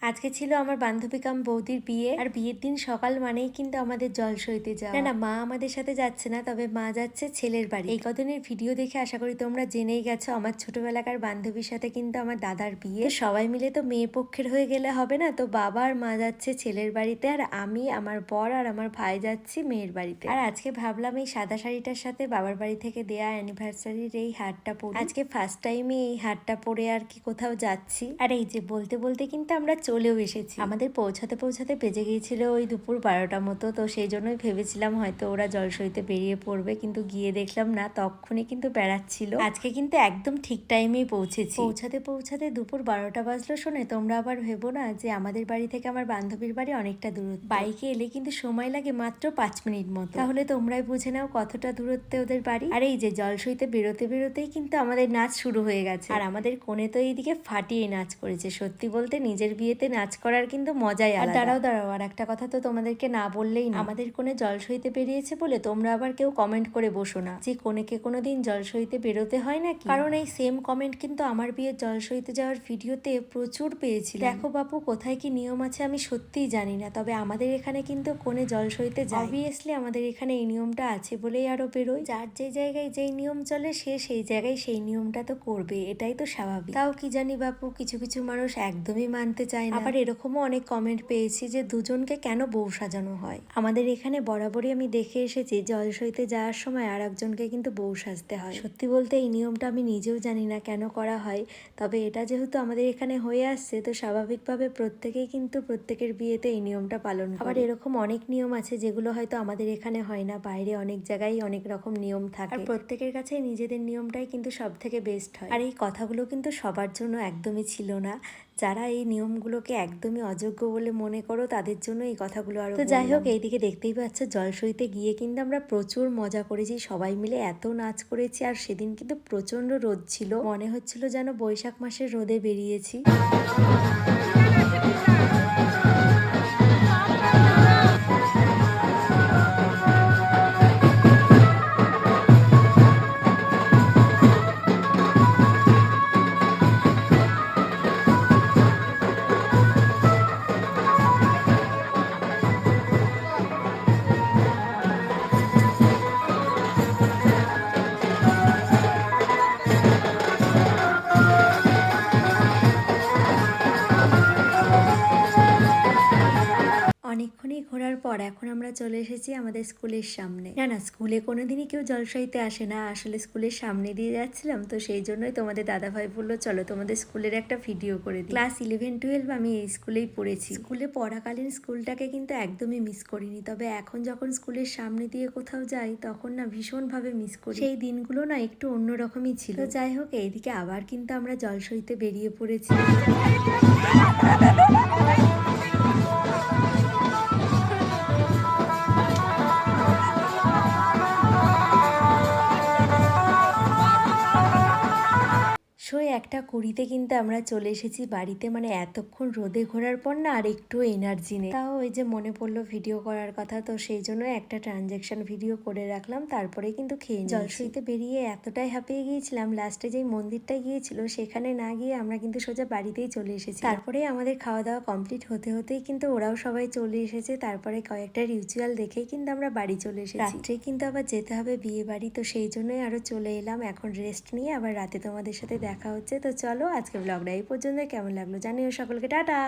আজকে ছিল আমার বান্ধবী কাম বৌদির বিয়ে, আর বিয়ের দিন সকাল মানেই কিন্তু আমাদের জলসইতে যাওয়া। না না, মা আমাদের সাথে যাচ্ছে না, তবে মা যাচ্ছে ছেলের বাড়ি। এই কদিনের ভিডিও দেখে আশা করি তোমরা জেনেই গেছো আমার ছোটবেলাকার বান্ধবীর সাথে কিন্তু আমার দাদার বিয়ে। সবাই মিলে তো মেয়ে পক্ষের হয়ে গেলে হবে না, তো বাবা আর মা যাচ্ছে ছেলের বাড়িতে, আর আমি, আমার বর আর আমার ভাই যাচ্ছি মেয়ের বাড়িতে। আর আজকে ভাবলাম এই সাদা শাড়িটার সাথে বাবার বাড়ি থেকে দেয়া অ্যানিভার্সারির এই হারটা পরে, আজকে ফার্স্ট টাইমে এই হারটা পরে আর কি কোথাও যাচ্ছি। আর এই যে বলতে বলতে কিন্তু আমরা চলেও এসেছি। আমাদের পৌঁছাতে পৌঁছাতে বেজে গিয়েছিল ওই দুপুর 12টা মতো, তো সেই জন্যই ভেবেছিলাম হয়তো ওরা জলসইতে বেরিয়ে পড়বে, কিন্তু গিয়ে দেখলাম না, তখনই কিন্তু বেড়াচ্ছিল। আজকে কিন্তু একদম ঠিক টাইমেই পৌঁছেছি। পৌঁছাতে পৌঁছাতে দুপুর 12টা বাজলো। শোনে, তোমরা আবার ভেবো না যে আমাদের বাড়ি থেকে আমার বান্ধবীর বাড়ি অনেকটা দূরত্ব। বাইকে এলে কিন্তু সময় লাগে মাত্র 5 মিনিট মতো, তাহলে তোমরাই বুঝে নাও কতটা দূরত্বে ওদের বাড়ি। আর এই যে জলসইতে বেরোতে বেরোতেই কিন্তু আমাদের নাচ শুরু হয়ে গেছে, আর আমাদের কোণে তো এইদিকে ফাটিয়ে নাচ করেছে। সত্যি বলতে নিজের বিয়েতে নাচ করার কিন্তু মজাই আলাদা। দাঁড়াও দাঁড়াও, আর একটা কথা তো তোমাদেরকে না বললেই না, আমাদের কোণে জলসইতে বেরিয়েছে বলে তোমরা আবার কেউ কমেন্ট করে বসো না যে কোণেকে কোনোদিন জলসইতে বেরোতে হয় নাকি, কারণ এই সেম কমেন্ট কিন্তু আমার বিয়ের জলসইতে যাওয়ার ভিডিওতে প্রচুর পেয়েছিল। দেখো বাপু, কোথায় কি নিয়ম আছে আমি সত্যিই জানি না, তবে আমাদের এখানে কিন্তু কোণে জলসইতে যায়। অবভিয়াসলি আমাদের এখানে এই নিয়মটা আছে বলেই আরো বেরোয়। যার যে জায়গায় যেই নিয়ম চলে সে সেই জায়গায় সেই নিয়মটা তো করবে, এটাই তো স্বাভাবিক। তাও কি জানি বাপু, কিছু কিছু মানুষ একদমই মানতে চায় না। আবার এরকমও অনেক কমেন্ট পেয়েছি যে দুজনকে কেন বউ সাজানো হয়। আমাদের এখানে বরাবরই আমি দেখে এসেছি জলসইতে যাওয়ার সময় আর একজনকে কিন্তু বউ সাজতে হয়। সত্যি বলতে এই নিয়মটা আমি নিজেও জানি না কেন করা হয়, তবে এটা যেহেতু আমাদের এখানে হয়ে আসছে, তো স্বাভাবিকভাবে প্রত্যেকেই কিন্তু প্রত্যেকের বিয়েতে এই নিয়মটা পালন করে। আবার এরকম অনেক নিয়ম আছে যেগুলো হয়তো আমাদের এখানে হয় না, বাইরে অনেক জায়গায় অনেক রকম নিয়ম থাকে, আর প্রত্যেকের কাছে নিজেদের নিয়মটাই কিন্তু সব থেকে বেস্ট হয়। আর এই কথাগুলো কিন্তু সবার জন্য একদমই ছিল না। যারা এই নিয়মগুলোকে একদমই অযোগ্য বলে মনে করো তাদের জন্য এই কথাগুলো আরো। তো যাই হোক, এইদিকে দেখতেই পাচ্ছ জলসইতে গিয়ে কিন্তু আমরা প্রচুর মজা করেছি, সবাই মিলে এত নাচ করেছি। আর সেদিন কিন্তু প্রচন্ড রোদ ছিল, মনে হচ্ছিল যেন বৈশাখ মাসের রোদে বেরিয়েছি। অনেকক্ষণই ঘোরার পর এখন আমরা চলে এসেছি আমাদের স্কুলের সামনে। না না, স্কুলে কোনোদিনই কেউ জলসইতে আসে না, আসলে স্কুলের সামনে দিয়ে যাচ্ছিলাম, তো সেই জন্যই তোমাদের দাদাভাই বললো চলো তোমাদের স্কুলের একটা ভিডিও করে দিই। ক্লাস 11-12 আমি এই স্কুলেই পড়েছি। স্কুলে পড়াকালীন স্কুলটাকে কিন্তু একদমই মিস করিনি, তবে এখন যখন স্কুলের সামনে দিয়ে কোথাও যাই তখন না ভীষণভাবে মিস করি। সেই দিনগুলো না একটু অন্যরকমই ছিল। তো যাই হোক, এইদিকে আবার কিন্তু আমরা জলসইতে বেরিয়ে পড়েছি। একটা কুড়িতে কিন্তু আমরা চলে এসেছি বাড়িতে, মানে এতক্ষণ রোদে ঘোরার পর না আর একটু এনার্জি নেই। তাও ওই যে মনে পড়লো ভিডিও করার কথা, তো সেই জন্য একটা ট্রানজ্যাকশন ভিডিও করে রাখলাম, তারপরে কিন্তু খেয়ে জলসইতে বেরিয়ে এতটাই হাঁপিয়ে গিয়েছিলাম, লাস্টে যেই মন্দিরটায় গিয়েছিল সেখানে না গিয়ে আমরা কিন্তু সোজা বাড়িতেই চলে এসেছি। তারপরে আমাদের খাওয়া দাওয়া কমপ্লিট হতে হতেই কিন্তু ওরাও সবাই চলে এসেছে, তারপরে কয়েকটা রিচুয়াল দেখেই কিন্তু আমরা বাড়ি চলে এসেছি। রাত্রে কিন্তু আবার যেতে হবে বিয়ে বাড়ি, তো সেই জন্যই আরো চলে এলাম। এখন রেস্ট নিয়ে আবার রাতে তোমাদের সাথে দেখা হচ্ছে। তো চলো, আজকে ব্লগটা এই পর্যন্ত। কেমন লাগলো জানিও সকলকে। টাটা।